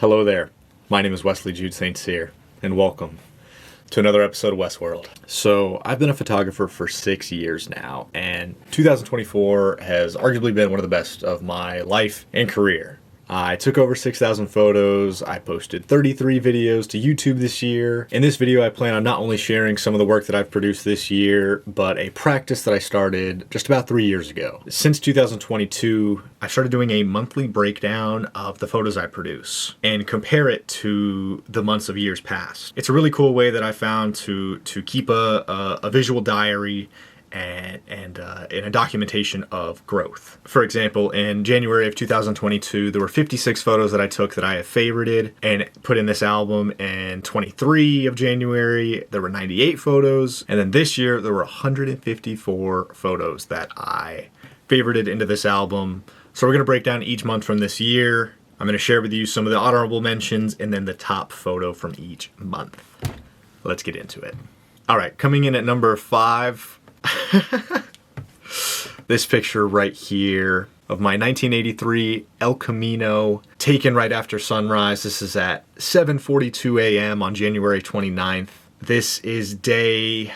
Hello there. My name is Wesley Jude St. Cyr, and welcome to another episode of Westworld. So, I've been a photographer for 6 years now, and 2024 has arguably been one of the best of my life and career. I took over 6,000 photos, I posted 33 videos to YouTube this year. In this video, I plan on not only sharing some of the work that I've produced this year, but a practice that I started just about 3 years ago. Since 2022, I started doing a monthly breakdown of the photos I produce and compare it to the months of years past. It's a really cool way that I found to keep a visual diary and a documentation of growth. For example, in January of 2022, there were 56 photos that I took that I have favorited and put in this album. In 23 of January, there were 98 photos. And then this year, there were 154 photos that I favorited into this album. So we're going to break down each month from this year. I'm going to share with you some of the honorable mentions and then the top photo from each month. Let's get into it. All right, coming in at number 5, this picture right here of my 1983 El Camino, taken right after sunrise. This is at 7:42 a.m. on January 29th. This is day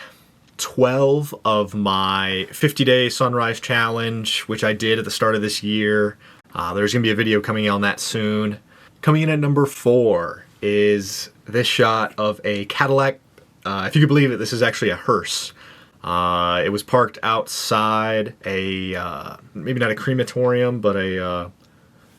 12 of my 50-day sunrise challenge, which I did at the start of this year. There's going to be a video coming on that soon. Coming in at number 4 is this shot of a Cadillac. If you could believe it, this is actually a hearse. It was parked outside a, maybe not a crematorium, but a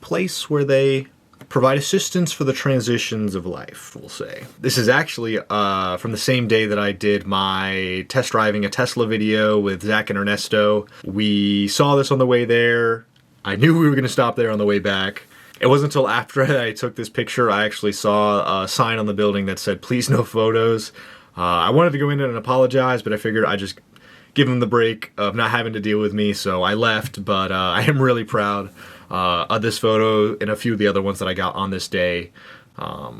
place where they provide assistance for the transitions of life, we'll say. This is actually from the same day that I did my test driving a Tesla video with Zach and Ernesto. We saw this on the way there. I knew we were going to stop there on the way back. It wasn't until after I took this picture I actually saw a sign on the building that said, "Please no photos." I wanted to go in and apologize, but I figured I'd just give them the break of not having to deal with me, so I left. But I am really proud of this photo and a few of the other ones that I got on this day,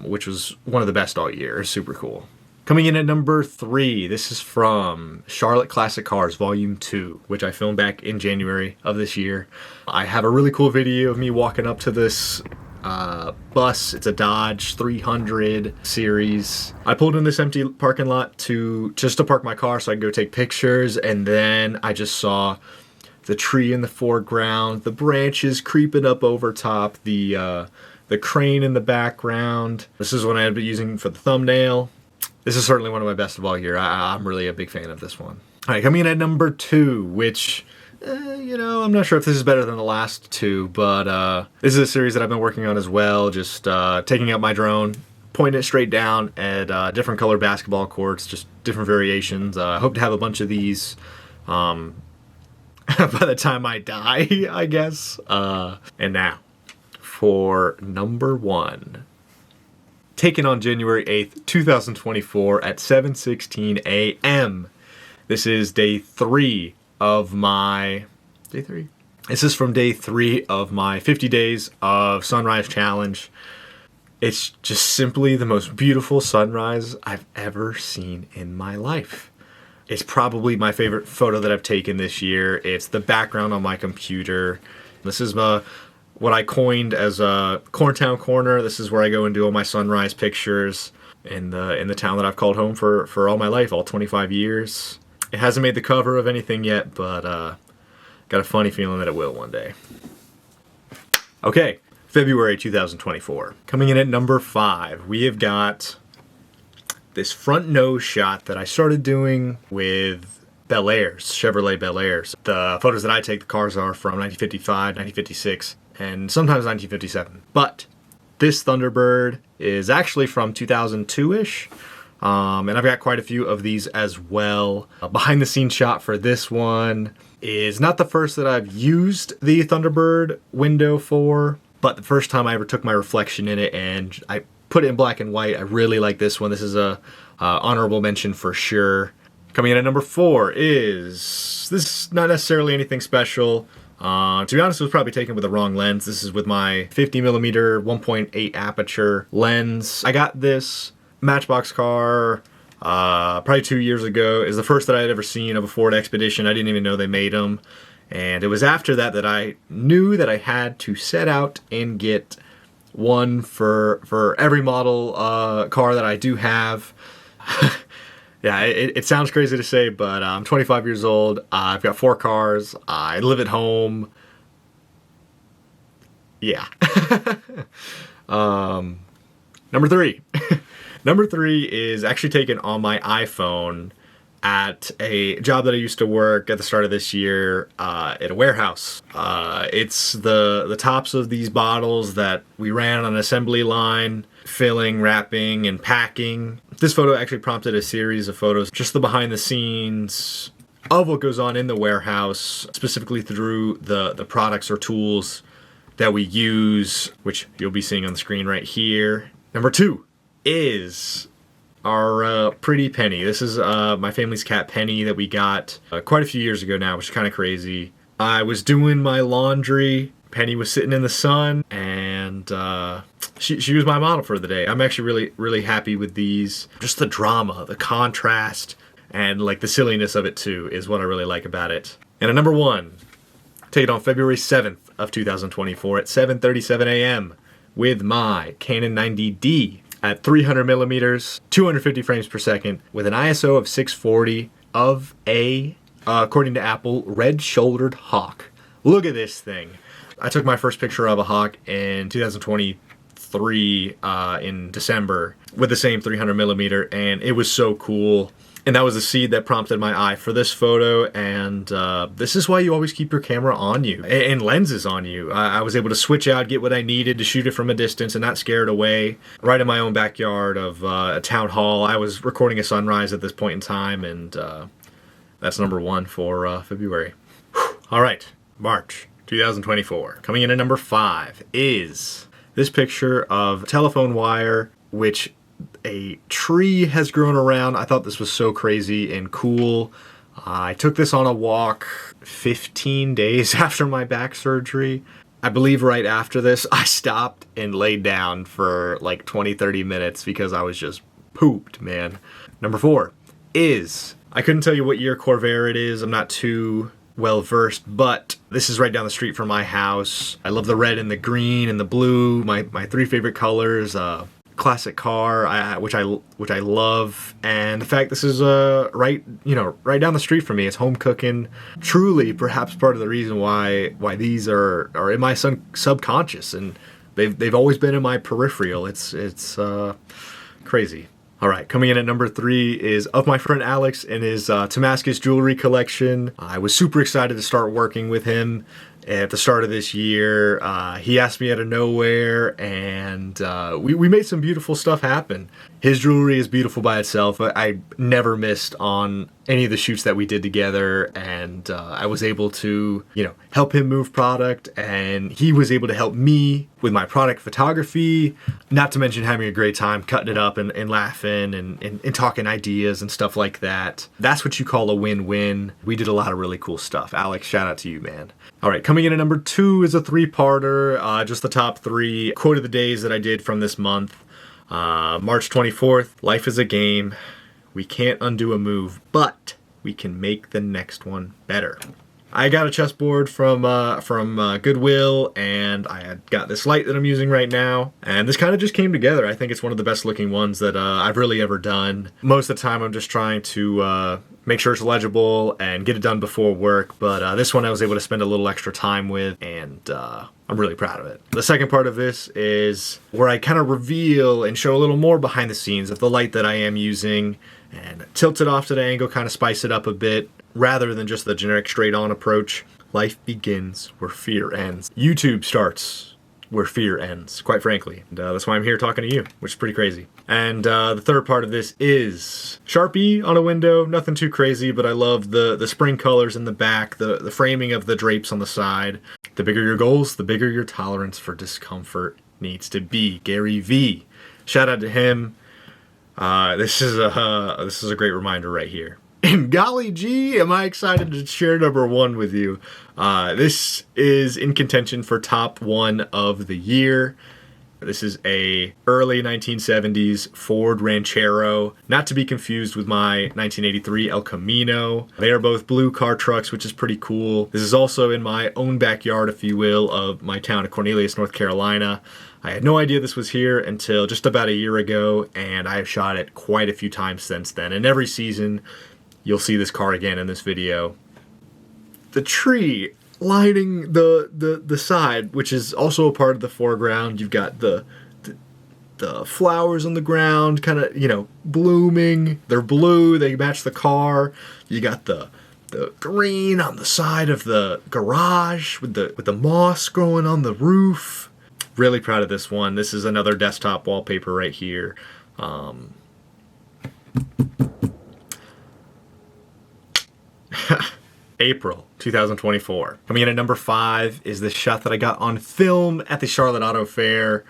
which was one of the best all year. Super cool. Coming in at number 3, this is from Charlotte Classic Cars Volume 2, which I filmed back in January of this year. I have a really cool video of me walking up to this bus. It's a Dodge 300 series. I pulled in this empty parking lot to park my car so I could go take pictures, and then I just saw the tree in the foreground, the branches creeping up over top, the crane in the background. This is what I had been using for the thumbnail. This is certainly one of my best of all year. I'm really a big fan of this one. All right, coming in at number 2, which I'm not sure if this is better than the last 2, but this is a series that I've been working on as well. Just taking out my drone, pointing it straight down at different color basketball courts, just different variations. I hope to have a bunch of these by the time I die, I guess. And now, for number 1. Taken on January 8th, 2024 at 7:16 a.m. This is day 3 of my... Day 3? This is from day 3 of my 50 days of sunrise challenge. It's just simply the most beautiful sunrise I've ever seen in my life. It's probably my favorite photo that I've taken this year. It's the background on my computer. This is what I coined as a Corntown Corner. This is where I go and do all my sunrise pictures in the town that I've called home for all my life, all 25 years. It hasn't made the cover of anything yet, but got a funny feeling that it will one day. Okay, February 2024. Coming in at number 5, we have got this front nose shot that I started doing with Bel Airs, Chevrolet Bel Airs. The photos that I take, the cars are from 1955, 1956, and sometimes 1957. But this Thunderbird is actually from 2002-ish. And I've got quite a few of these as well. A behind the scenes shot for this one is not the first that I've used the Thunderbird window for, but the first time I ever took my reflection in it and I put it in black and white. I really like this one. This is a honorable mention for sure. Coming in at number 4 is, this is not necessarily anything special. To be honest, it was probably taken with the wrong lens. This is with my 50mm 1.8 aperture lens. I got this Matchbox car probably 2 years ago. Is the first that I had ever seen of a Ford Expedition. I didn't even know they made them. And it was after that that I knew that I had to set out and get one for every model car that I do have. Yeah, it sounds crazy to say, but I'm 25 years old. I've got 4 cars. I live at home. Yeah. Number 3. Number 3 is actually taken on my iPhone at a job that I used to work at the start of this year at a warehouse. It's the tops of these bottles that we ran on an assembly line, filling, wrapping, and packing. This photo actually prompted a series of photos, just the behind the scenes of what goes on in the warehouse, specifically through the products or tools that we use, which you'll be seeing on the screen right here. Number 2 is our pretty Penny. This is my family's cat Penny that we got quite a few years ago now, which is kind of crazy. I was doing my laundry. Penny was sitting in the sun, and she was my model for the day. I'm actually really happy with these. Just the drama, the contrast, and like the silliness of it too is what I really like about it. And at number 1, taken on February 7th of 2024 at 7:37 a.m. with my Canon 90D at 300 millimeters, 250 frames per second, with an ISO of 640 of a, according to Apple, red-shouldered hawk. Look at this thing. I took my first picture of a hawk in 2023 in December with the same 300 millimeter, and it was so cool. And that was the seed that prompted my eye for this photo, and this is why you always keep your camera on you and lenses on you. I was able to switch out, get what I needed to shoot it from a distance and not scare it away. Right in my own backyard of a town hall. I was recording a sunrise at this point in time, and that's number 1 for February. All right, March 2024. Coming in at number 5 is this picture of telephone wire, which a tree has grown around. I thought this was so crazy and cool. I took this on a walk 15 days after my back surgery. I believe right after this, I stopped and laid down for like 20-30 minutes because I was just pooped, man. Number 4 is, I couldn't tell you what year Corvair it is. I'm not too well versed, but this is right down the street from my house. I love the red and the green and the blue, my 3 favorite colors. Classic car, which I love, and the fact this is right down the street from me. It's home cooking. Truly, perhaps part of the reason why these are in my subconscious, and they've always been in my peripheral. It's crazy. All right, coming in at number 3 is of my friend Alex and his Damascus jewelry collection. I was super excited to start working with him at the start of this year. He asked me out of nowhere, and we made some beautiful stuff happen. His jewelry is beautiful by itself. I never missed on any of the shoots that we did together, and I was able to, help him move product, and he was able to help me with my product photography, not to mention having a great time cutting it up and laughing and talking ideas and stuff like that. That's what you call a win-win. We did a lot of really cool stuff. Alex, shout out to you, man. All right, coming in at number 2 is a 3-parter, just the top 3 quote of the days that I did from this month. March 24th, life is a game. We can't undo a move, but we can make the next one better. I got a chessboard from Goodwill, and I had got this light that I'm using right now, and this kind of just came together. I think it's one of the best looking ones that I've really ever done. Most of the time I'm just trying to make sure it's legible and get it done before work, but this one I was able to spend a little extra time with, and I'm really proud of it. The second part of this is where I kind of reveal and show a little more behind the scenes of the light that I am using, and tilt it off to the angle, kind of spice it up a bit, rather than just the generic straight-on approach. Life begins where fear ends. YouTube starts where fear ends, quite frankly. And that's why I'm here talking to you, which is pretty crazy. And the third part of this is Sharpie on a window. Nothing too crazy, but I love the spring colors in the back, the framing of the drapes on the side. The bigger your goals, the bigger your tolerance for discomfort needs to be. Gary V. Shout out to him. This is a great reminder right here. And golly gee, am I excited to share number 1 with you. This is in contention for top 1 of the year. This is a early 1970s Ford Ranchero, not to be confused with my 1983 El Camino. They are both blue car trucks, which is pretty cool. This is also in my own backyard, if you will, of my town of Cornelius, North Carolina. I had no idea this was here until just about a year ago, and I have shot it quite a few times since then. And every season, you'll see this car again in this video. The tree lining the side, which is also a part of the foreground. You've got the flowers on the ground, kind of, you know, blooming. They're blue. They match the car. You got the green on the side of the garage with the moss growing on the roof. Really proud of this one. This is another desktop wallpaper right here. April 2024. Coming in at number 5 is this shot that I got on film at the Charlotte Auto Fair,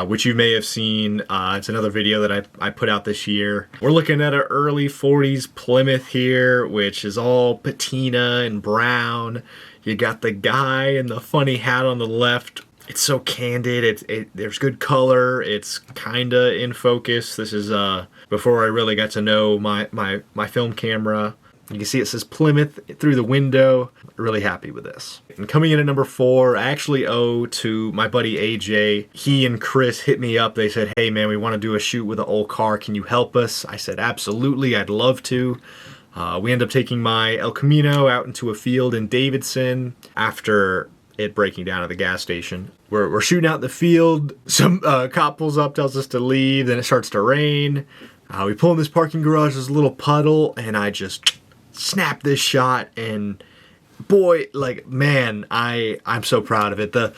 which you may have seen. It's another video that I put out this year. We're looking at an early 40s Plymouth here, which is all patina and brown. You got the guy in the funny hat on the left. It's so candid. There's good color. It's kinda in focus. This is before I really got to know my film camera. You can see it says Plymouth through the window. Really happy with this. And coming in at number 4, I actually owe to my buddy AJ. He and Chris hit me up. They said, hey man, we want to do a shoot with an old car. Can you help us? I said, absolutely, I'd love to. We end up taking my El Camino out into a field in Davidson after it breaking down at the gas station. We're shooting out in the field. Some cop pulls up, tells us to leave. Then it starts to rain. We pull in this parking garage. There's a little puddle, and I just snap this shot. And boy, like, man, I'm so proud of it. The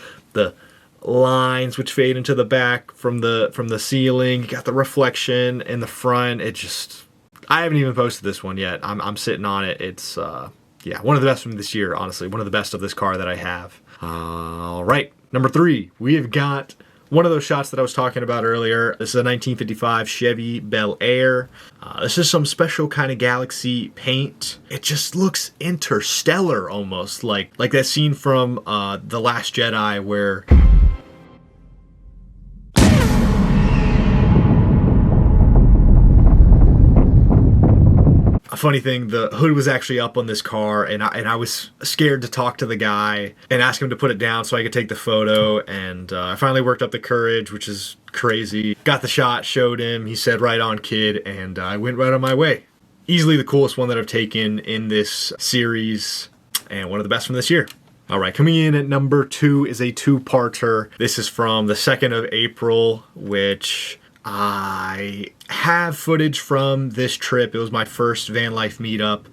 lines which fade into the back from the ceiling. You got the reflection in the front. It just, I haven't even posted this one yet. I'm sitting on it. It's yeah, one of the best from this year, honestly. One of the best of this car that I have. All right, number 3, we have got one of those shots that I was talking about earlier. This is a 1955 Chevy Bel Air. This is some special kind of galaxy paint. It just looks interstellar almost, like that scene from The Last Jedi where a funny thing, the hood was actually up on this car, and I was scared to talk to the guy and ask him to put it down so I could take the photo, and I finally worked up the courage, which is crazy. Got the shot, showed him, he said, right on, kid, and I went right on my way. Easily the coolest one that I've taken in this series, and one of the best from this year. All right, coming in at number 2 is a 2-parter. This is from the 2nd of April, which I have footage from this trip. It was my first van life meetup.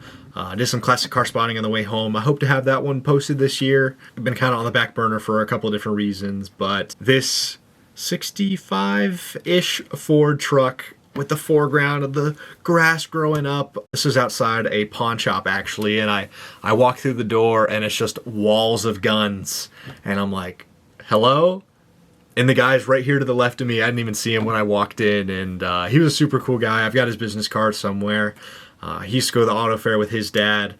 Did some classic car spotting on the way home. I hope to have that one posted this year. I've been kind of on the back burner for a couple of different reasons, but this 65-ish Ford truck with the foreground of the grass growing up. This is outside a pawn shop actually, and I walk through the door and it's just walls of guns, and I'm like, hello? And the guy's right here to the left of me. I didn't even see him when I walked in, and he was a super cool guy. I've got his business card somewhere. He used to go to the auto fair with his dad.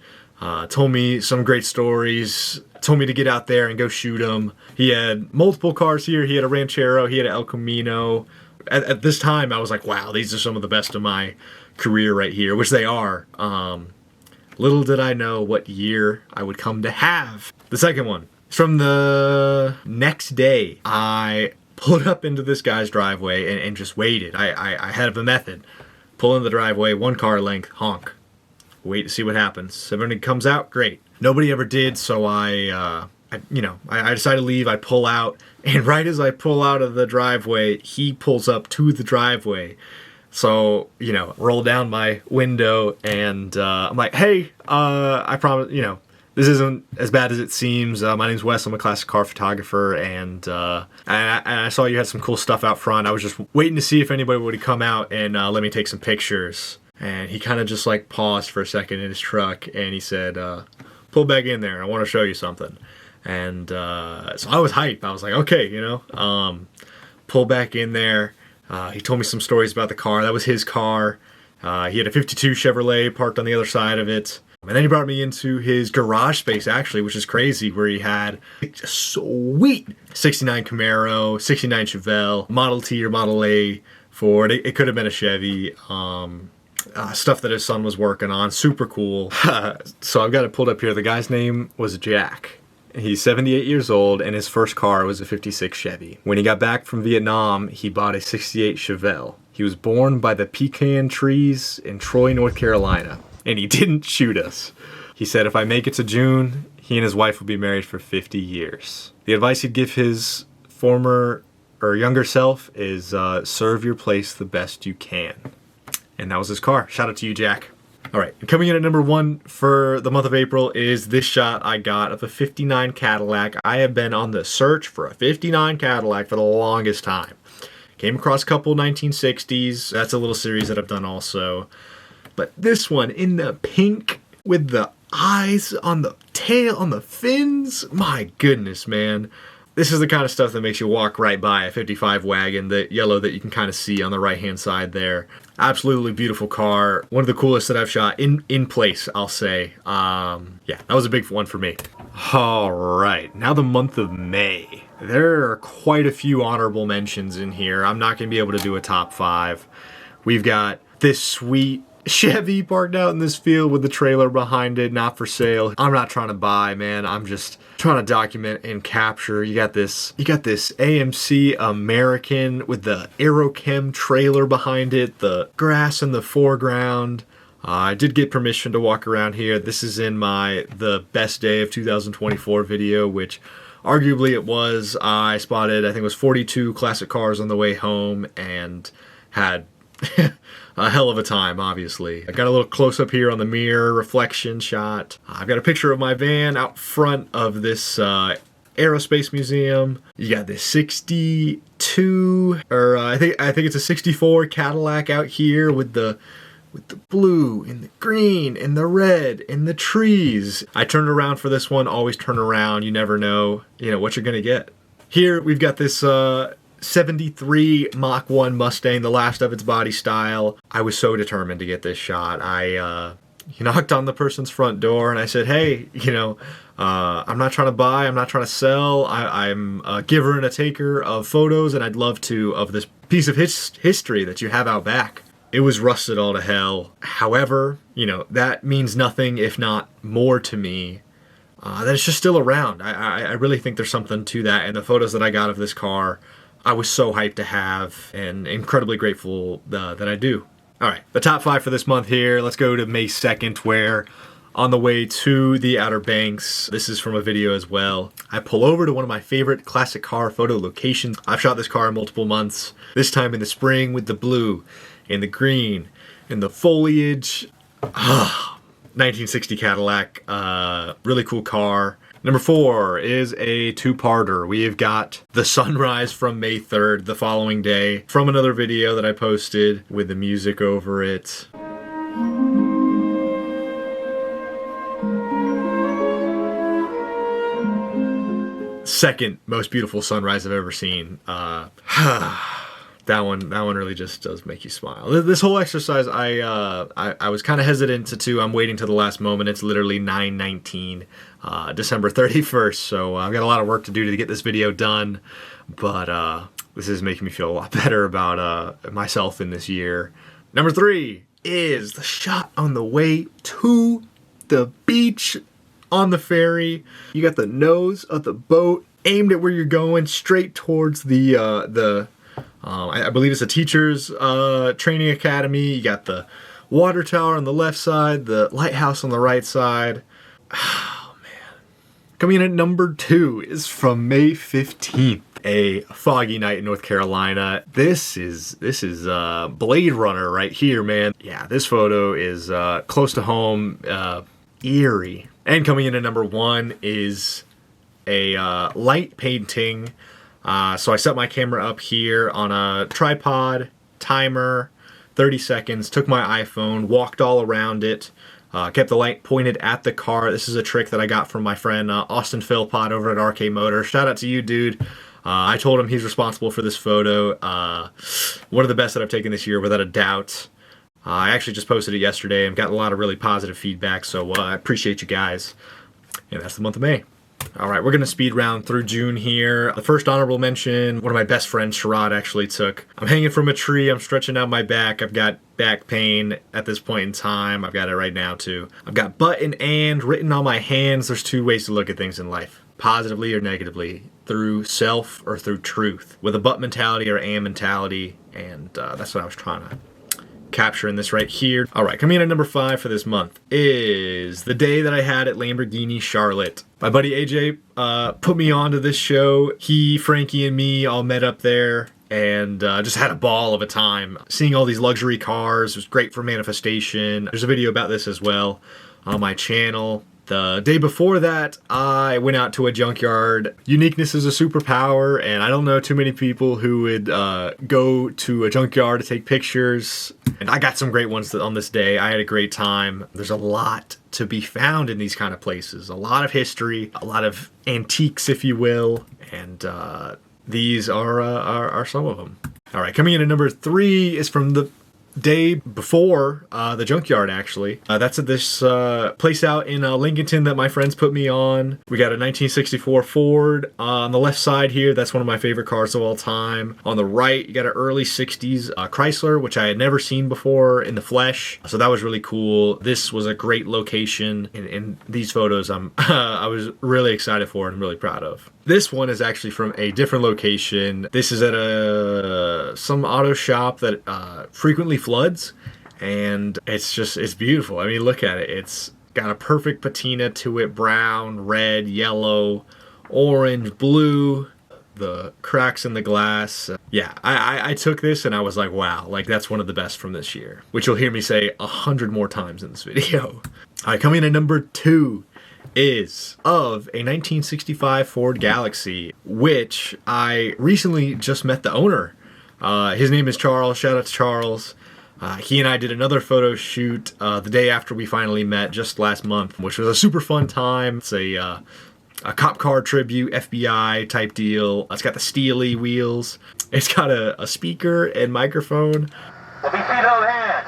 Told me some great stories. Told me to get out there and go shoot them. He had multiple cars here. He had a Ranchero. He had an El Camino. At this time, I was like, wow, these are some of the best of my career right here, which they are. Little did I know what year I would come to have. The second one. From the next day, I pulled up into this guy's driveway and just waited. I had a method. Pull in the driveway, 1 car length, honk. Wait to see what happens. If anybody comes out, great. Nobody ever did, so I decided to leave. I pull out, and right as I pull out of the driveway, he pulls up to the driveway. So, roll down my window, and I'm like, hey, I promise, this isn't as bad as it seems. My name's Wes. I'm a classic car photographer, and I saw you had some cool stuff out front. I was just waiting to see if anybody would come out and let me take some pictures. And he kind of just paused for a second in his truck, and he said, pull back in there. I want to show you something. And so I was hyped. I was like, okay, pull back in there. He told me some stories about the car. That was his car. He had a 52 Chevrolet parked on the other side of it. And then he brought me into his garage space, actually, which is crazy, where he had a sweet 69 Camaro, 69 Chevelle, Model T or Model A Ford. It could have been a Chevy. Stuff that his son was working on. Super cool. So I've got it pulled up here. The guy's name was Jack. He's 78 years old, and his first car was a 56 Chevy. When he got back from Vietnam, he bought a 68 Chevelle. He was born by the pecan trees in Troy, North Carolina. And he didn't shoot us. He said if I make it to June, he and his wife will be married for 50 years. The advice he'd give his former or younger self is serve your place the best you can. And that was his car. Shout out to you, Jack. All right, and coming in at number 1 for the month of April is this shot I got of a 59 Cadillac. I have been on the search for a 59 Cadillac for the longest time. Came across a couple 1960s. That's a little series that I've done also. But this one in the pink with the eyes on the tail, on the fins. My goodness, man. This is the kind of stuff that makes you walk right by a 55 wagon, the yellow that you can kind of see on the right-hand side there. Absolutely beautiful car. One of the coolest that I've shot in place, I'll say. Yeah, that was a big one for me. All right, now the month of May. There are quite a few honorable mentions in here. I'm not going to be able to do a top 5. We've got this sweet Chevy parked out in this field with the trailer behind it, not for sale. I'm not trying to buy, man. I'm just trying to document and capture. You got this AMC American with the Aerochem trailer behind it, the grass in the foreground. I did get permission to walk around here. This is in my The Best Day of 2024 video, which arguably it was. I spotted, I think it was 42 classic cars on the way home and had a hell of a time, obviously. I got a little close-up here on the mirror reflection shot. I've got a picture of my van out front of this aerospace museum. You got this 62, or I think it's a 64 Cadillac out here with the blue and the green and the red and the trees. I turned around for this one. Always turn around. You never know, what you're gonna get. Here we've got this 73 Mach 1 Mustang, the last of its body style. I was so determined to get this shot. I knocked on the person's front door and I said, hey, I'm not trying to buy, I'm not trying to sell. I'm a giver and a taker of photos, and I'd love to of this piece of history that you have out back. It was rusted all to hell. However, that means nothing if not more to me. That it's just still around. I really think there's something to that, and the photos that I got of this car, I was so hyped to have and incredibly grateful that I do. All right, the top 5 for this month here. Let's go to May 2nd, where on the way to the Outer Banks, this is from a video as well, I pull over to one of my favorite classic car photo locations. I've shot this car in multiple months, this time in the spring with the blue and the green and the foliage. 1960 Cadillac, really cool car. Number 4 is a 2-parter. We've got the sunrise from May 3rd, the following day, from another video that I posted with the music over it. Second most beautiful sunrise I've ever seen. That one really just does make you smile. This whole exercise, I was kind of hesitant to do. I'm waiting to the last moment. It's literally 9/19, December 31st. So I've got a lot of work to do to get this video done. But this is making me feel a lot better about myself in this year. Number 3 is the shot on the way to the beach on the ferry. You got the nose of the boat aimed at where you're going, straight towards I believe it's a teacher's training academy. You got the water tower on the left side, the lighthouse on the right side. Oh, man. Coming in at number 2 is from May 15th, a foggy night in North Carolina. This is Blade Runner right here, man. Yeah, this photo is close to home, eerie. And coming in at number 1 is a light painting. So I set my camera up here on a tripod, timer, 30 seconds, took my iPhone, walked all around it, kept the light pointed at the car. This is a trick that I got from my friend Austin Philpott over at RK Motor. Shout out to you, dude. I told him he's responsible for this photo. One of the best that I've taken this year, without a doubt. I actually just posted it yesterday and got a lot of really positive feedback, so I appreciate you guys. And that's the month of May. All right, we're going to speed round through June here. The first honorable mention, one of my best friends, Shoutout, actually took. I'm hanging from a tree. I'm stretching out my back. I've got back pain at this point in time. I've got it right now, too. I've got but and written on my hands. There's two ways to look at things in life, positively or negatively, through self or through truth, with a but mentality or am mentality. And that's what I was trying to capture in this right here. All right, coming in at number 5 for this month is the day that I had at Lamborghini Charlotte. My buddy AJ put me onto this show. He, Frankie, and me all met up there and just had a ball of a time. Seeing all these luxury cars was great for manifestation. There's a video about this as well on my channel. The day before that, I went out to a junkyard. Uniqueness is a superpower, and I don't know too many people who would go to a junkyard to take pictures. And I got some great ones on this day. I had a great time. There's a lot to be found in these kind of places. A lot of history, a lot of antiques, if you will. And these are some of them. All right, coming in at number 3 is from the day before the junkyard, actually. That's at this place out in Lincolnton that my friends put me on. We got a 1964 Ford. On the left side here, that's one of my favorite cars of all time. On the right, you got an early 60s Chrysler, which I had never seen before in the flesh. So that was really cool. This was a great location. In these photos, I was really excited for and really proud of. This one is actually from a different location. This is at some auto shop that frequently floods, and it's beautiful. I mean, look at it. It's got a perfect patina to it: brown, red, yellow, orange, blue. The cracks in the glass. Yeah, I took this and I was like, wow, like that's one of the best from this year, which you'll hear me say 100 more times in this video. All right, coming in at number 2 is of a 1965 Ford Galaxy, which I recently just met the owner. His name is Charles. Shout out to Charles. He and I did another photo shoot the day after we finally met, just last month, which was a super fun time. It's a cop car tribute, FBI type deal. It's got the steely wheels. It's got a speaker and microphone. Let me see those hands.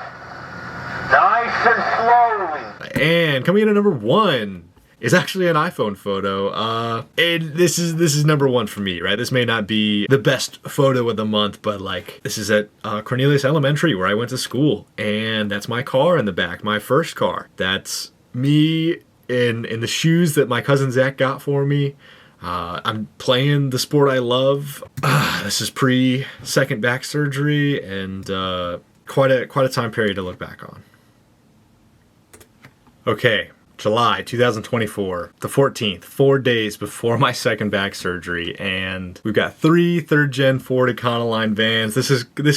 Nice and slowly. And coming in at number 1 is actually an iPhone photo. And this is number 1 for me, right? This may not be the best photo of the month, but like this is at Cornelius Elementary where I went to school, and that's my car in the back, my first car. That's me in the shoes that my cousin Zach got for me. I'm playing the sport I love. This is pre-second back surgery, and quite a time period to look back on. Okay. July 2024, the 14th, 4 days before my second back surgery, and we've got 3 third-gen Ford Econoline vans. This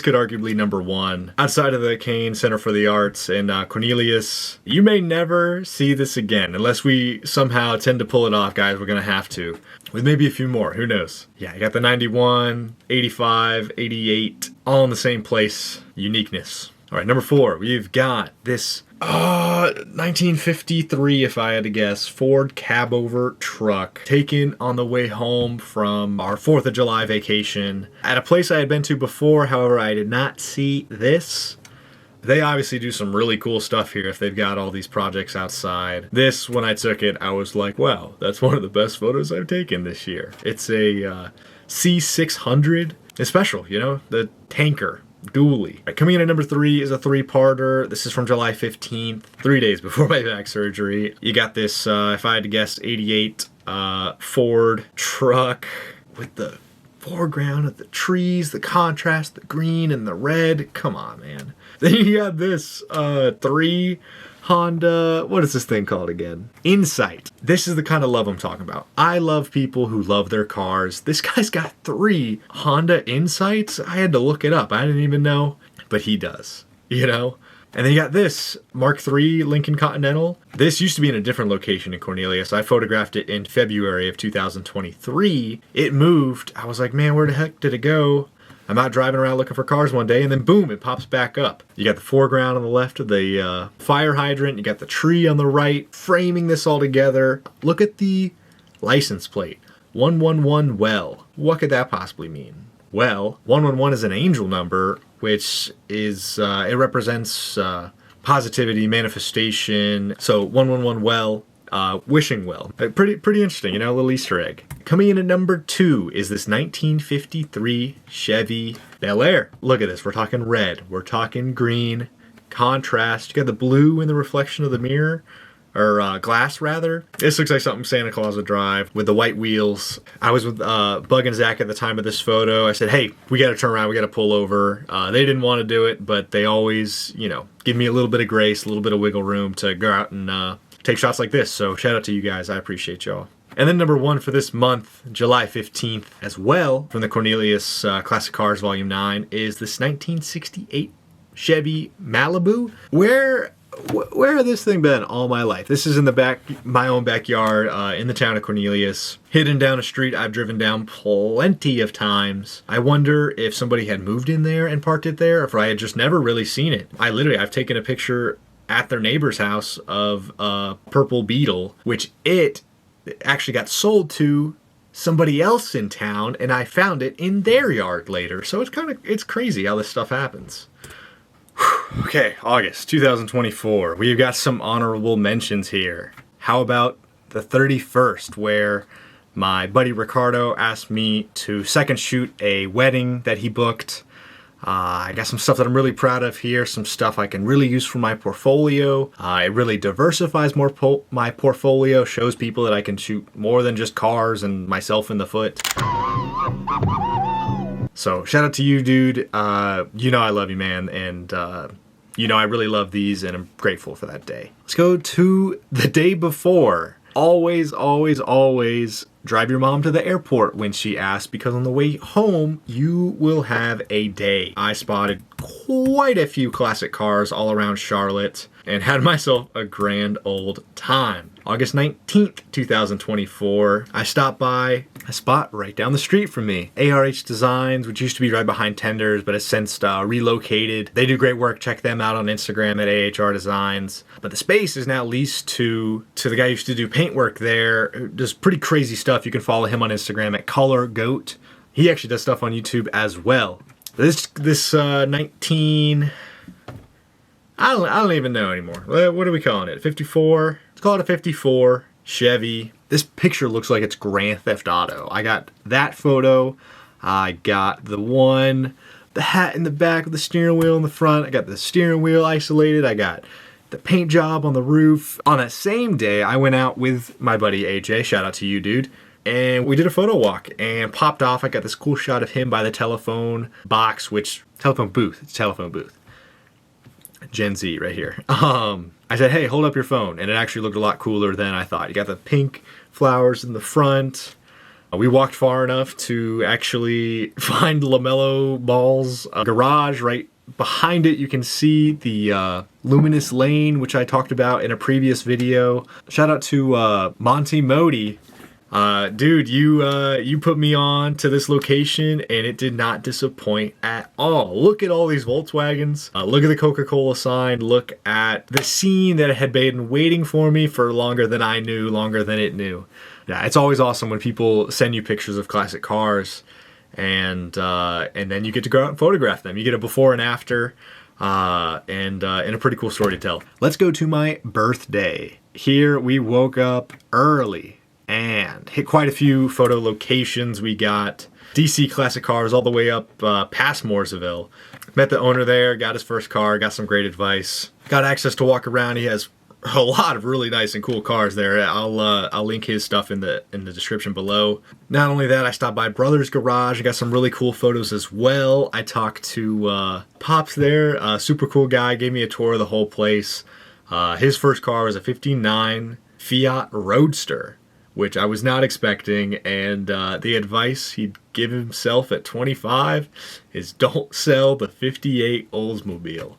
could arguably number 1 outside of the Kane Center for the Arts and Cornelius. You may never see this again unless we somehow tend to pull it off, guys. We're gonna have to, with maybe a few more. Who knows? Yeah, you got the 91, 85, 88, all in the same place. Uniqueness. All right, number 4, we've got this 1953, if I had to guess, Ford cab-over truck taken on the way home from our 4th of July vacation at a place I had been to before. However, I did not see this. They obviously do some really cool stuff here if they've got all these projects outside. This, when I took it, I was like, wow, that's one of the best photos I've taken this year. It's a C600. It's special, you know, the tanker. Dually. Right, coming in at number 3 is a 3-parter. This is from July 15th, 3 days before my back surgery. You got this, if I had to guess, 88 Ford truck with the foreground of the trees, the contrast, the green and the red. Come on, man. Then you got this 3 Honda, what is this thing called again? Insight. This is the kind of love I'm talking about. I love people who love their cars. This guy's got 3 Honda Insights. I had to look it up. I didn't even know, but he does, you know? And then you got this Mark III Lincoln Continental. This used to be in a different location in Cornelius. I photographed it in February of 2023. It moved. I was like, man, where the heck did it go? I'm out driving around looking for cars one day, and then boom, it pops back up. You got the foreground on the left of the fire hydrant. You got the tree on the right, framing this all together. Look at the license plate. 111 Well. What could that possibly mean? Well, 111 is an angel number. which is, it represents positivity, manifestation. So 111 well, wishing well. Pretty interesting, you know, a little Easter egg. Coming in at number 2 is this 1953 Chevy Bel Air. Look at this. We're talking red. We're talking green. Contrast. You got the blue in the reflection of the mirror. Or glass, rather. This looks like something Santa Claus would drive with the white wheels. I was with Bug and Zach at the time of this photo. I said, hey, we got to turn around. We got to pull over. They didn't want to do it, but they always, you know, give me a little bit of grace, a little bit of wiggle room to go out and take shots like this. So shout out to you guys. I appreciate y'all. And then number 1 for this month, July 15th, as well, from the Cornelius Classic Cars Volume 9, is this 1968 Chevy Malibu, where has this thing been all my life? This is in the back, my own backyard, in the town of Cornelius. Hidden down a street I've driven down plenty of times. I wonder if somebody had moved in there and parked it there, or if I had just never really seen it. I've taken a picture at their neighbor's house of a purple Beetle, which it actually got sold to somebody else in town, and I found it in their yard later. So it's crazy how this stuff happens. Okay, August 2024. We've got some honorable mentions here. How about the 31st, where my buddy Ricardo asked me to second shoot a wedding that he booked. I got some stuff that I'm really proud of here, some stuff I can really use for my portfolio. It really diversifies my portfolio, shows people that I can shoot more than just cars and myself in the foot. So shout out to you, dude. You know I love you, man, and you know I really love these, and I'm grateful for that day. Let's go to the day before. Always, always, always drive your mom to the airport when she asks, because on the way home, you will have a day. I spotted quite a few classic cars all around Charlotte and had myself a grand old time. August 19th, 2024, I stopped by a spot right down the street from me. ARH Designs, which used to be right behind Tenders, but has since relocated. They do great work. Check them out on Instagram at AHR Designs. But the space is now leased to the guy who used to do paint work there. Does pretty crazy stuff. You can follow him on Instagram at Color Goat. He actually does stuff on YouTube as well. This 19... I don't even know anymore. What are we calling it? 54? Let's call it a 54 Chevy. This picture looks like it's Grand Theft Auto. I got that photo. I got the hat in the back with the steering wheel in the front. I got the steering wheel isolated. I got the paint job on the roof. On that same day, I went out with my buddy AJ. Shout out to you, dude. And we did a photo walk and popped off. I got this cool shot of him by the telephone box, telephone booth. It's telephone booth. Gen Z right here. I said, hey, hold up your phone. And it actually looked a lot cooler than I thought. You got the pink flowers in the front. We walked far enough to actually find LaMelo Ball's garage. Right behind it, you can see the luminous lane, which I talked about in a previous video. Shout out to Monty Modi. Dude, you put me on to this location and it did not disappoint at all. Look at all these Volkswagens. Look at the Coca-Cola sign. Look at the scene that had been waiting for me for longer than I knew, longer than it knew. Yeah, it's always awesome when people send you pictures of classic cars and then you get to go out and photograph them. You get a before and after, and a pretty cool story to tell. Let's go to my birthday. Here we woke up early and hit quite a few photo locations. We got DC Classic Cars all the way up past Mooresville. Met the owner there, got his first car, got some great advice. Got access to walk around. He has a lot of really nice and cool cars there. I'll link his stuff in the description below. Not only that, I stopped by Brother's Garage. I got some really cool photos as well. I talked to Pops there, a super cool guy, gave me a tour of the whole place. His first car was a 59 Fiat Roadster, which I was not expecting, and the advice he'd give himself at 25 is don't sell the 58 Oldsmobile.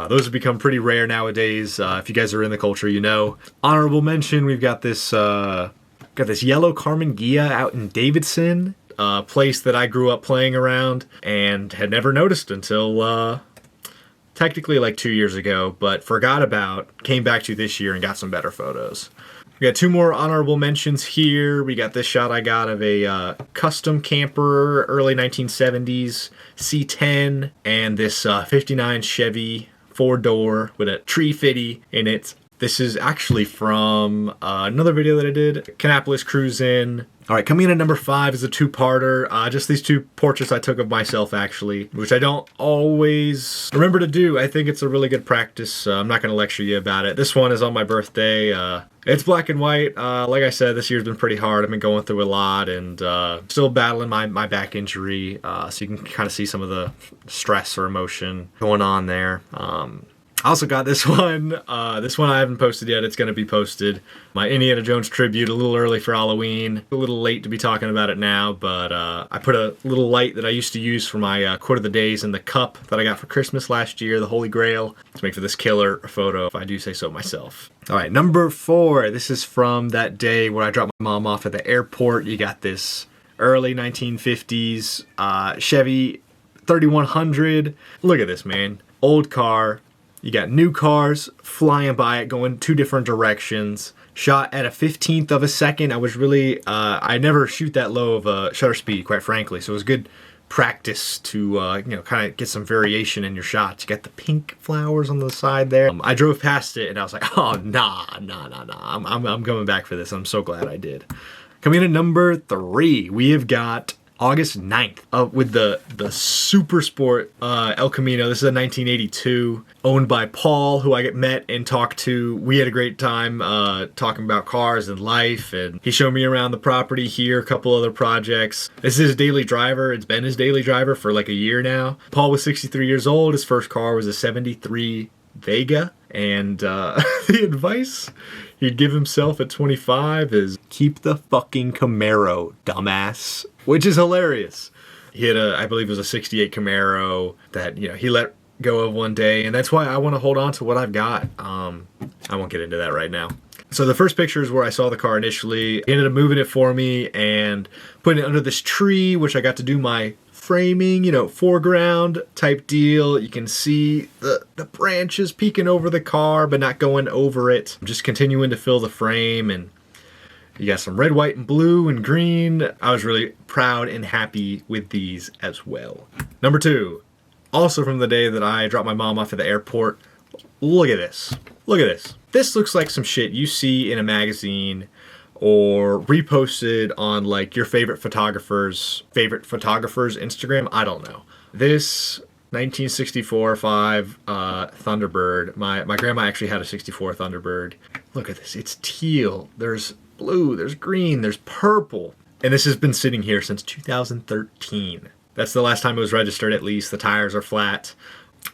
Those have become pretty rare nowadays. If you guys are in the culture, you know. Honorable mention, we've got this yellow Carmen Ghia out in Davidson, a place that I grew up playing around and had never noticed until technically like 2 years ago, but forgot about, came back to this year and got some better photos. We got two more honorable mentions here. We got this shot I got of a custom camper, early 1970s C10, and this 59 Chevy 4-door with a tree fitty in it. This is actually from another video that I did, Kannapolis Cruisin'. All right, coming in at number 5 is a two-parter. Just these two portraits I took of myself, actually, which I don't always remember to do. I think it's a really good practice. I'm not going to lecture you about it. This one is on my birthday. It's black and white. Like I said, this year's been pretty hard. I've been going through a lot and still battling my back injury. So you can kind of see some of the stress or emotion going on there. I also got this one. This one I haven't posted yet. It's going to be posted. My Indiana Jones tribute, a little early for Halloween. A little late to be talking about it now, but I put a little light that I used to use for my quote of the days in the cup that I got for Christmas last year, the Holy Grail, to make for this killer photo, if I do say so myself. All right, number 4. This is from that day where I dropped my mom off at the airport. You got this early 1950s Chevy 3100. Look at this, man. Old car. You got new cars flying by it, going two different directions. Shot at a 15th of a second. I was really, I never shoot that low of a shutter speed, quite frankly. So it was good practice to, kind of get some variation in your shots. You got the pink flowers on the side there. I drove past it and I was like, oh, nah. I'm coming back for this. I'm so glad I did. Coming in at number 3, we have got August 9th with the Super Sport El Camino. This is a 1982, owned by Paul, who I met and talked to. We had a great time talking about cars and life, and he showed me around the property here, a couple other projects. This is his daily driver. It's been his daily driver for like a year now. Paul was 63 years old. His first car was a 73 Vega, and the advice he'd give himself at 25 is, keep the fucking Camaro, dumbass. Which is hilarious. He had I believe it was a 68 Camaro that, he let go of one day, and that's why I want to hold on to what I've got. I won't get into that right now. So the first picture is where I saw the car initially. He ended up moving it for me and putting it under this tree, which I got to do my framing, foreground type deal. You can see the branches peeking over the car, but not going over it. I'm just continuing to fill the frame, and you got some red, white, and blue, and green. I was really proud and happy with these as well. Number 2, also from the day that I dropped my mom off at the airport. Look at this. Look at this. This looks like some shit you see in a magazine or reposted on like your favorite photographer's Instagram. I don't know. This 1964-5 Thunderbird. My grandma actually had a 64 Thunderbird. Look at this. It's teal. There's blue, there's green, there's purple. And this has been sitting here since 2013. That's the last time it was registered, at least. The tires are flat.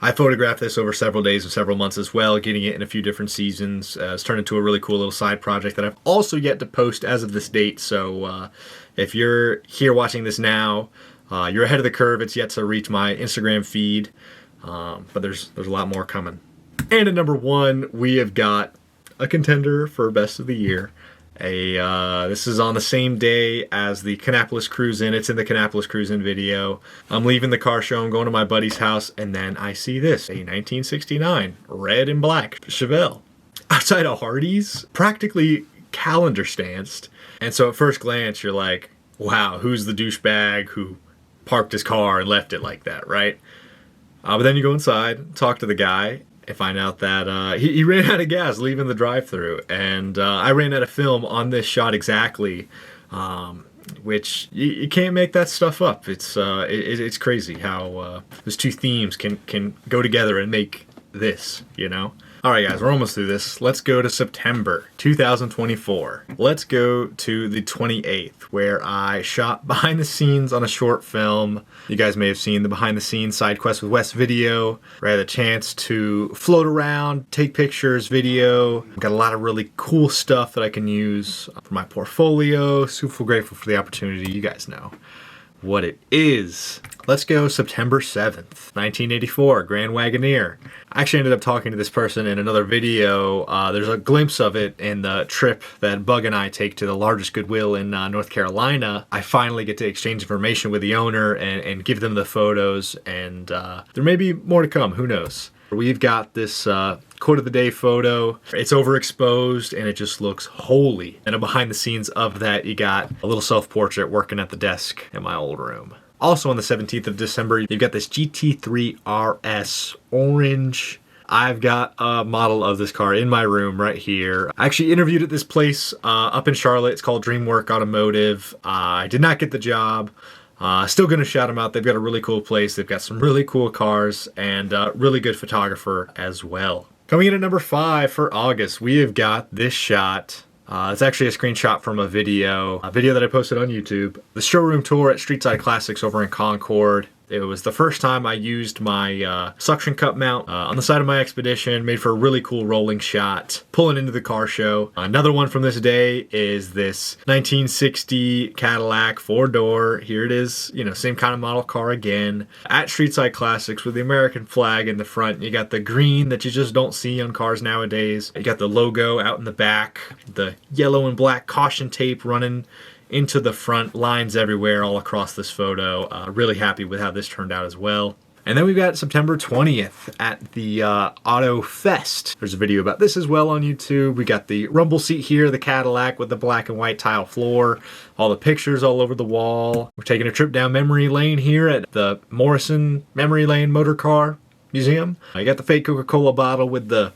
I photographed this over several days and several months as well, getting it in a few different seasons. It's turned into a really cool little side project that I've also yet to post as of this date. So if you're here watching this now, you're ahead of the curve. It's yet to reach my Instagram feed, but there's a lot more coming. And at number 1, we have got a contender for Best of the Year. This is on the same day as the Kannapolis Cruisin'. It's in the Kannapolis Cruisin' video. I'm leaving the car show. I'm going to my buddy's house, and then I see this, a 1969 red and black Chevelle outside of Hardee's, practically calendar stanced. And so at first glance, you're like, wow, who's the douchebag who parked his car and left it like that, right? But then you go inside, talk to the guy, and find out that he ran out of gas leaving the drive-thru, and I ran out of film on this shot exactly, which you can't make that stuff up. It's crazy how those two themes can go together and make this, All right, guys, we're almost through this. Let's go to September 2024. Let's go to the 28th, where I shot behind the scenes on a short film. You guys may have seen the behind the scenes side quest with Wes video, where I had the chance to float around, take pictures, video. Got a lot of really cool stuff that I can use for my portfolio. Super grateful for the opportunity. You guys know what it is. Let's go September 7th, 1984, Grand Wagoneer. I actually ended up talking to this person in another video. There's a glimpse of it in the trip that Bug and I take to the largest Goodwill in North Carolina. I finally get to exchange information with the owner and give them the photos, and there may be more to come, who knows. We've got this quote of the day photo. It's overexposed and it just looks holy. And behind the scenes of that, you got a little self-portrait working at the desk in my old room. Also on the 17th of December, you've got this GT3 RS orange. I've got a model of this car in my room right here. I actually interviewed at this place up in Charlotte. It's called Dreamwork Automotive. I did not get the job. Still gonna shout them out. They've got a really cool place. They've got some really cool cars and really good photographer as well. Coming in at number 5 for August, we have got this shot. It's actually a screenshot from a video that I posted on YouTube. The showroom tour at Streetside Classics over in Concord. It was the first time I used my suction cup mount on the side of my Expedition, made for a really cool rolling shot, pulling into the car show. Another one from this day is this 1960 Cadillac 4-door. Here it is, you know, same kind of model car again, at Streetside Classics with the American flag in the front. You got the green that you just don't see on cars nowadays. You got the logo out in the back, the yellow and black caution tape running into the front, lines everywhere all across this photo. Really happy with how this turned out as well. And then we've got September 20th at the Auto Fest. There's a video about this as well on YouTube. We got the rumble seat here, the Cadillac with the black and white tile floor, all the pictures all over the wall. We're taking a trip down memory lane here at the Morrison Memory Lane Motor Car Museum. I got the fake Coca-Cola bottle with the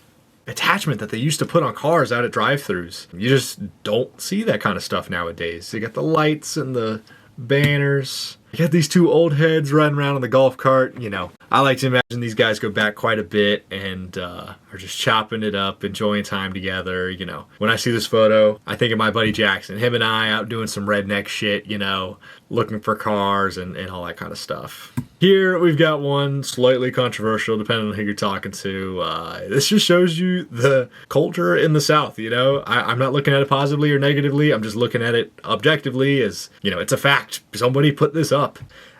attachment that they used to put on cars out at drive-thrus. You just don't see that kind of stuff nowadays. You got the lights and the banners. You got these two old heads riding around on the golf cart. You know, I like to imagine these guys go back quite a bit and are just chopping it up, enjoying time together. You know, when I see this photo, I think of my buddy Jackson. Him and I out doing some redneck shit, you know, looking for cars and all that kind of stuff. Here we've got one slightly controversial, depending on who you're talking to. This just shows you the culture in the South, you know? I'm not looking at it positively or negatively. I'm just looking at it objectively as, you know, it's a fact. Somebody put this up.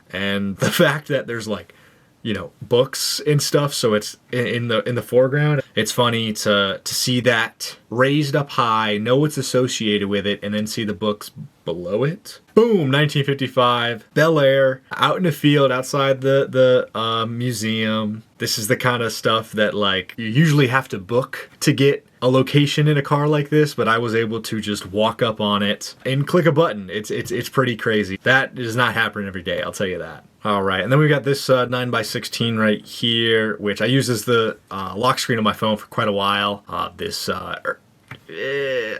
And the fact that there's like, you know, books and stuff, so it's in the foreground. It's funny to see that raised up high, know what's associated with it, and then see the books below it. Boom, 1955, Bel Air, out in a field outside the museum. This is the kind of stuff that like you usually have to book to get a location in a car like this, but I was able to just walk up on it and click a button. It's pretty crazy. That does not happen every day, I'll tell you that. All right, and then we got this 9x16 right here, which I use as the lock screen on my phone for quite a while. I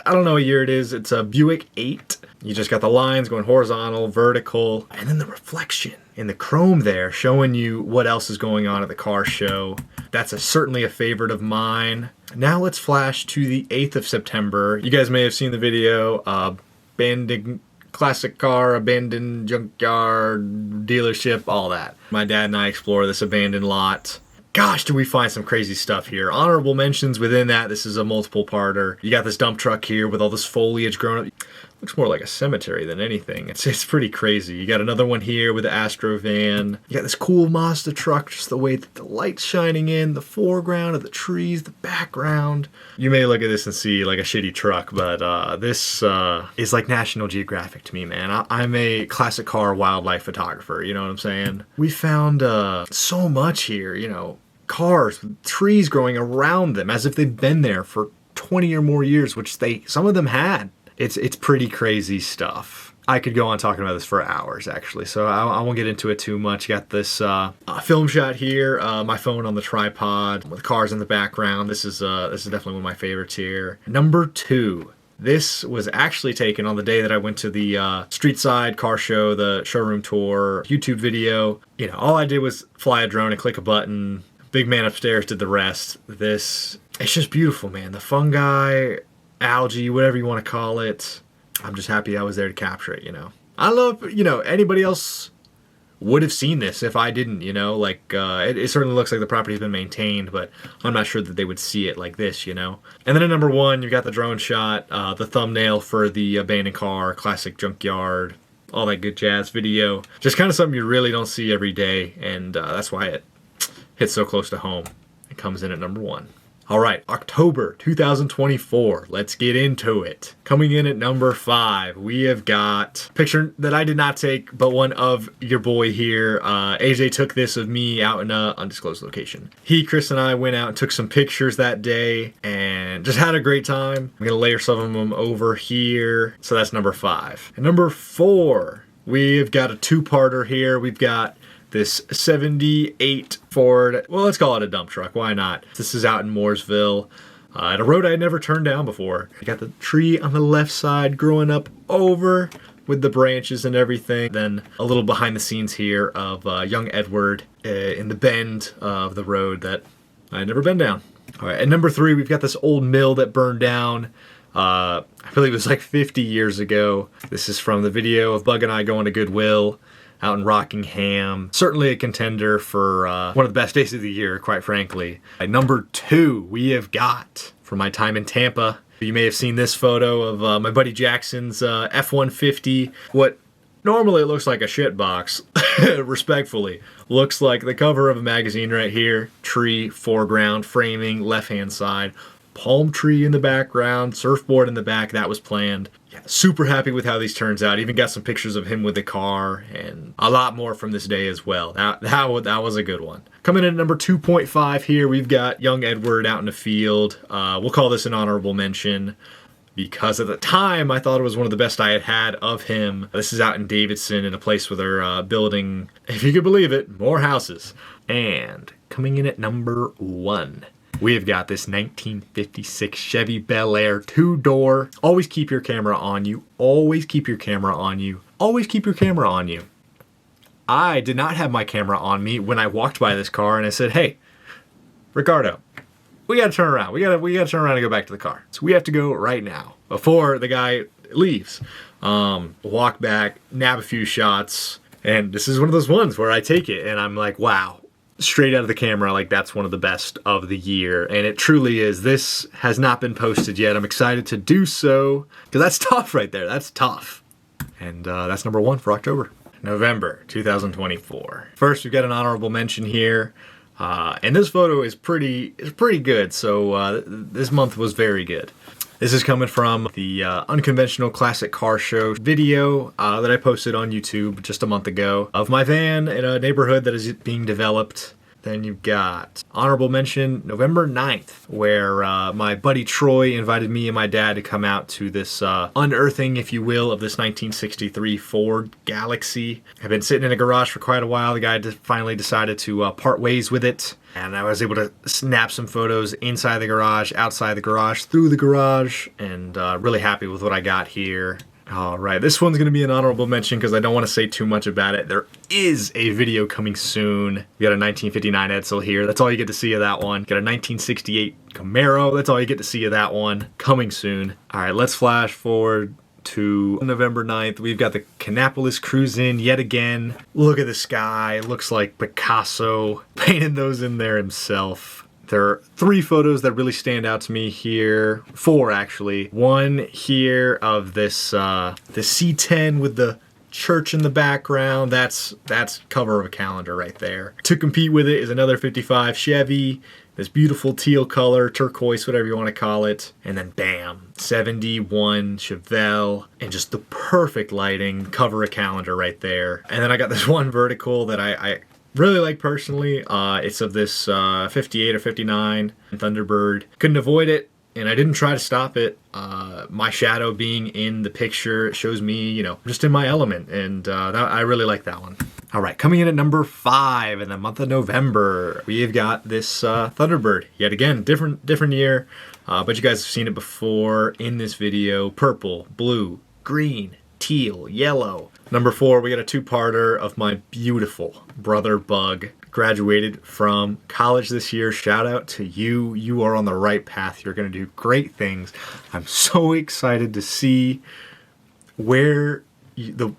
don't know what year it is. It's a Buick 8. You just got the lines going horizontal, vertical, and then the reflection in the chrome there showing you what else is going on at the car show. That's certainly a favorite of mine. Now let's flash to the 8th of September. You guys may have seen the video, abandoned classic car, abandoned junkyard, dealership, all that. My dad and I explore this abandoned lot. Gosh, do we find some crazy stuff here. Honorable mentions within that. This is a multiple parter. You got this dump truck here with all this foliage growing up. Looks more like a cemetery than anything. It's pretty crazy. You got another one here with the Astro van. You got this cool Mazda truck, just the way that the light's shining in, the foreground of the trees, the background. You may look at this and see like a shitty truck, but this is like National Geographic to me, man. I'm a classic car wildlife photographer, you know what I'm saying? We found so much here, you know, cars with trees growing around them as if they've been there for 20 or more years, which some of them had. It's pretty crazy stuff. I could go on talking about this for hours, actually, so I won't get into it too much. Got this film shot here, my phone on the tripod with cars in the background. This is definitely one of my favorites here. Number 2. This was actually taken on the day that I went to the Streetside Car Show, the showroom tour, YouTube video. You know, all I did was fly a drone and click a button. Big man upstairs did the rest. It's just beautiful, man. The fungi, algae, whatever you want to call it. I'm just happy I was there to capture it, you know. I love, you know, anybody else would have seen this if I didn't, you know. Like, it certainly looks like the property's been maintained, but I'm not sure that they would see it like this, you know. And then at number 1, you've got the drone shot, the thumbnail for the abandoned car, classic junkyard, all that good jazz video. Just kind of something you really don't see every day, and that's why it hits so close to home. It comes in at number 1. All right, October 2024. Let's get into it. Coming in at number 5, we have got a picture that I did not take, but one of your boy here. AJ took this of me out in an undisclosed location. He, Chris, and I went out and took some pictures that day and just had a great time. I'm going to layer some of them over here. So that's number 5. And number 4, we've got a two-parter here. We've got this 78 Ford, well, let's call it a dump truck. Why not? This is out in Mooresville, at a road I had never turned down before. You got the tree on the left side growing up over with the branches and everything. Then a little behind the scenes here of young Edward in the bend of the road that I had never been down. All right, at number 3, we've got this old mill that burned down. I believe it was like 50 years ago. This is from the video of Bug and I going to Goodwill out in Rockingham. Certainly a contender for one of the best days of the year, quite frankly. At number 2, we have got, from my time in Tampa, you may have seen this photo of my buddy Jackson's F-150. What normally looks like a shit box, respectfully, looks like the cover of a magazine right here. Tree, foreground, framing, left-hand side. Palm tree in the background, surfboard in the back. That was planned. Yeah, super happy with how these turns out. Even got some pictures of him with the car and a lot more from this day as well. That was a good one. Coming in at number 2.5 here, we've got young Edward out in the field. We'll call this an honorable mention because at the time I thought it was one of the best I had had of him. This is out in Davidson in a place where they're building, if you could believe it, more houses. And coming in at number 1, we've got this 1956 Chevy Bel Air 2-door. Always keep your camera on you. Always keep your camera on you. Always keep your camera on you. I did not have my camera on me when I walked by this car and I said, hey, Ricardo, we gotta turn around. We gotta turn around and go back to the car. So we have to go right now before the guy leaves. Walk back, nab a few shots. And this is one of those ones where I take it and I'm like, wow. Straight out of the camera, like that's one of the best of the year, and it truly is. This has not been posted yet. I'm excited to do so because that's tough right there. That's tough, and that's number 1 for October. November 2024. First, we've got an honorable mention here, and this photo is pretty good. So this month was very good. This is coming from the Unconventional Classic Car Show video that I posted on YouTube just a month ago of my van in a neighborhood that is being developed. Then you've got honorable mention November 9th, where my buddy Troy invited me and my dad to come out to this unearthing, if you will, of this 1963 Ford Galaxy. I've been sitting in a garage for quite a while. The guy finally decided to part ways with it. And I was able to snap some photos inside the garage, outside the garage, through the garage, and really happy with what I got here. All right, this one's going to be an honorable mention because I don't want to say too much about it. There is a video coming soon. We got a 1959 Edsel here. That's all you get to see of that one. Got a 1968 Camaro. That's all you get to see of that one. Coming soon. All right, let's flash forward to November 9th. We've got the Kannapolis Cruise In yet again. Look at the sky. It looks like Picasso painted those in there himself. There are 3 photos that really stand out to me here. 4 actually. One here of this the C10 with the church in the background. That's cover of a calendar right there. To compete with it is another 55 Chevy. This beautiful teal color, turquoise, whatever you want to call it. And then bam, 71 Chevelle, and just the perfect lighting, cover a calendar right there. And then I got this one vertical that I really like personally. It's of this 58 or 59 Thunderbird. Couldn't avoid it, and I didn't try to stop it. My shadow being in the picture shows me, you know, just in my element, and I really like that one. All right, coming in at number 5 in the month of November, we've got this Thunderbird. Yet again, different year, but you guys have seen it before in this video. Purple, blue, green, teal, yellow. Number 4, we got a 2-parter of my beautiful brother Bug. Graduated from college this year. Shout out to you. You are on the right path. You're going to do great things. I'm so excited to see where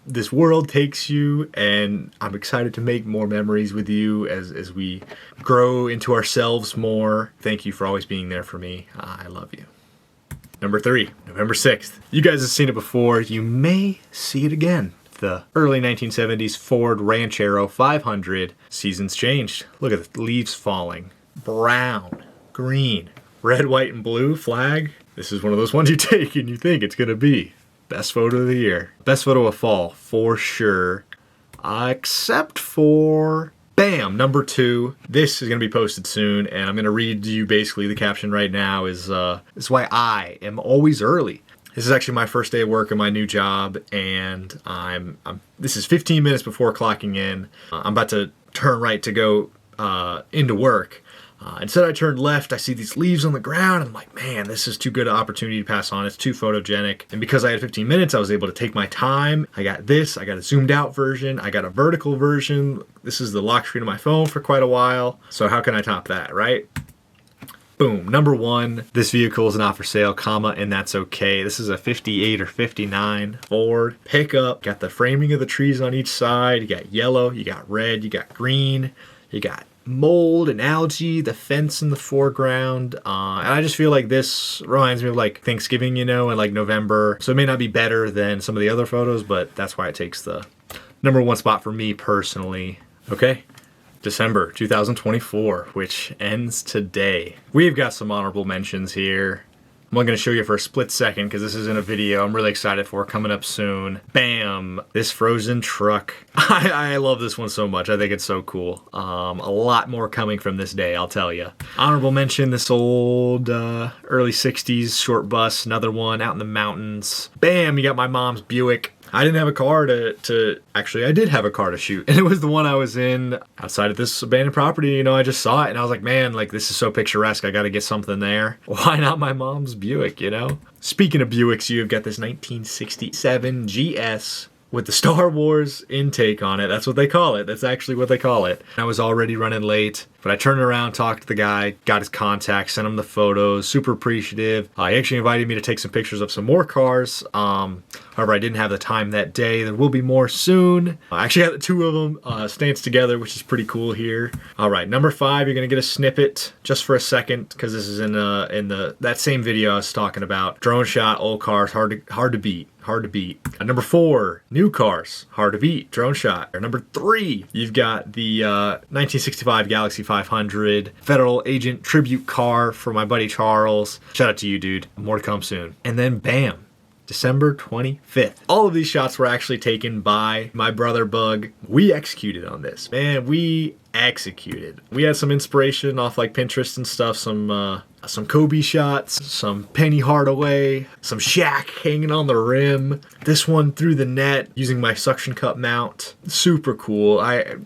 this world takes you, and I'm excited to make more memories with you as we grow into ourselves more. Thank you for always being there for me. I love you. Number 3, November 6th. You guys have seen it before. You may see it again. The early 1970s Ford Ranchero 500. Seasons changed. Look at the leaves falling. Brown, green, red, white, and blue flag. This is one of those ones you take and you think it's gonna be best photo of the year. Best photo of fall, for sure. Except for, bam, number 2. This is gonna be posted soon, and I'm gonna read you basically the caption right now is why I am always early. This is actually my first day of work in my new job, and this is 15 minutes before clocking in. I'm about to turn right to go into work. Instead I turned left, I see these leaves on the ground, and I'm like, man, this is too good an opportunity to pass on. It's too photogenic. And because I had 15 minutes, I was able to take my time. I got this, I got a zoomed out version, I got a vertical version. This is the lock screen of my phone for quite a while. So how can I top that, right? Boom, number 1, this vehicle is not for sale, comma, and that's okay. This is a 58 or 59 Ford pickup. Got the framing of the trees on each side. You got yellow, you got red, you got green, you got mold and algae, the fence in the foreground. And I just feel like this reminds me of like Thanksgiving, you know, and like November. So it may not be better than some of the other photos, but that's why it takes the number 1 spot for me personally. Okay. December 2024, which ends today. We've got some honorable mentions here. I'm only going to show you for a split second because this isn't a video I'm really excited for, coming up soon. Bam! This frozen truck. I love this one so much. I think it's so cool. A lot more coming from this day, I'll tell you. Honorable mention, this old early 60s short bus. Another one out in the mountains. Bam! You got my mom's Buick. I didn't have a car actually, I did have a car to shoot. And it was the one I was in outside of this abandoned property. You know, I just saw it and I was like, man, like this is so picturesque. I got to get something there. Why not my mom's Buick, you know? Speaking of Buicks, you've got this 1967 GS with the Star Wars intake on it. That's what they call it. That's actually what they call it. I was already running late, but I turned around, talked to the guy, got his contact, sent him the photos, super appreciative. He actually invited me to take some pictures of some more cars. However, I didn't have the time that day. There will be more soon. I actually got the 2 of them stanced together, which is pretty cool here. All right, number 5, you're gonna get a snippet just for a second because this is in that same video I was talking about. Drone shot, old cars, hard to beat. Hard to beat. Number 4, new cars, hard to beat, drone shot. Or number 3, you've got the 1965 Galaxy 500 Federal Agent tribute car for my buddy Charles. Shout out to you, dude. More to come soon. And then bam, December 25th. All of these shots were actually taken by my brother Bug. We executed on this. Man, we executed. We had some inspiration off like Pinterest and stuff, some Kobe shots, some Penny Hardaway, some Shaq hanging on the rim. This one through the net using my suction cup mount. Super cool. I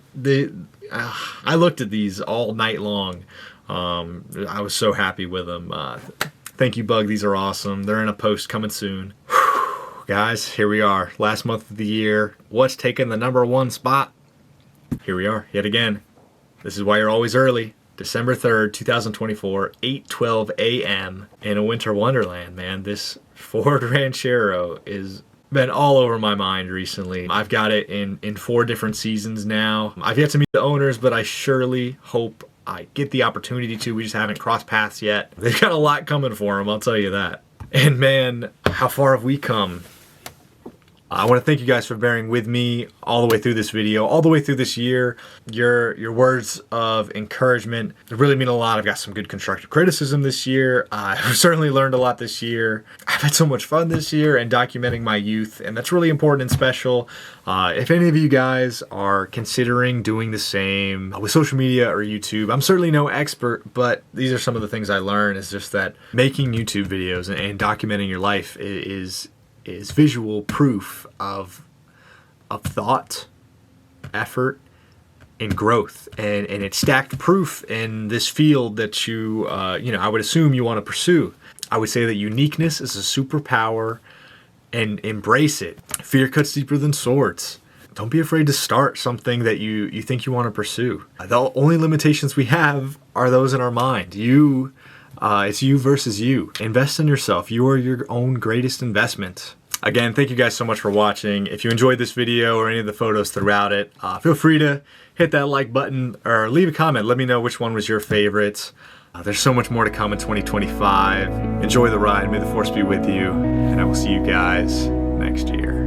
looked at these all night long. I was so happy with them. Thank you, Bug. These are awesome. They're in a post coming soon. Guys, here we are. Last month of the year. What's taking the number 1 spot? Here we are, yet again. This is why you're always early. December 3rd, 2024, 8:12 a.m. in a winter wonderland, man. This Ford Ranchero is been all over my mind recently. I've got it in 4 different seasons now. I've yet to meet the owners, but I surely hope I get the opportunity to. We just haven't crossed paths yet. They've got a lot coming for them, I'll tell you that. And man, how far have we come? I want to thank you guys for bearing with me all the way through this video, all the way through this year. Your words of encouragement really mean a lot. I've got some good constructive criticism this year. I've certainly learned a lot this year. I've had so much fun this year and documenting my youth, and that's really important and special. If any of you guys are considering doing the same with social media or YouTube, I'm certainly no expert, but these are some of the things I learned, is just that making YouTube videos and documenting your life is visual proof of thought, effort, and growth, and it's stacked proof in this field that I would assume you want to pursue. I would say that uniqueness is a superpower, and embrace it. Fear cuts deeper than swords. Don't be afraid to start something that you think you want to pursue. The only limitations we have are those in our mind. It's you versus you. Invest in yourself. You are your own greatest investment. Again, thank you guys so much for watching. If you enjoyed this video or any of the photos throughout it, feel free to hit that like button or leave a comment. Let me know which one was your favorite. There's so much more to come in 2025. Enjoy the ride. May the force be with you. And I will see you guys next year.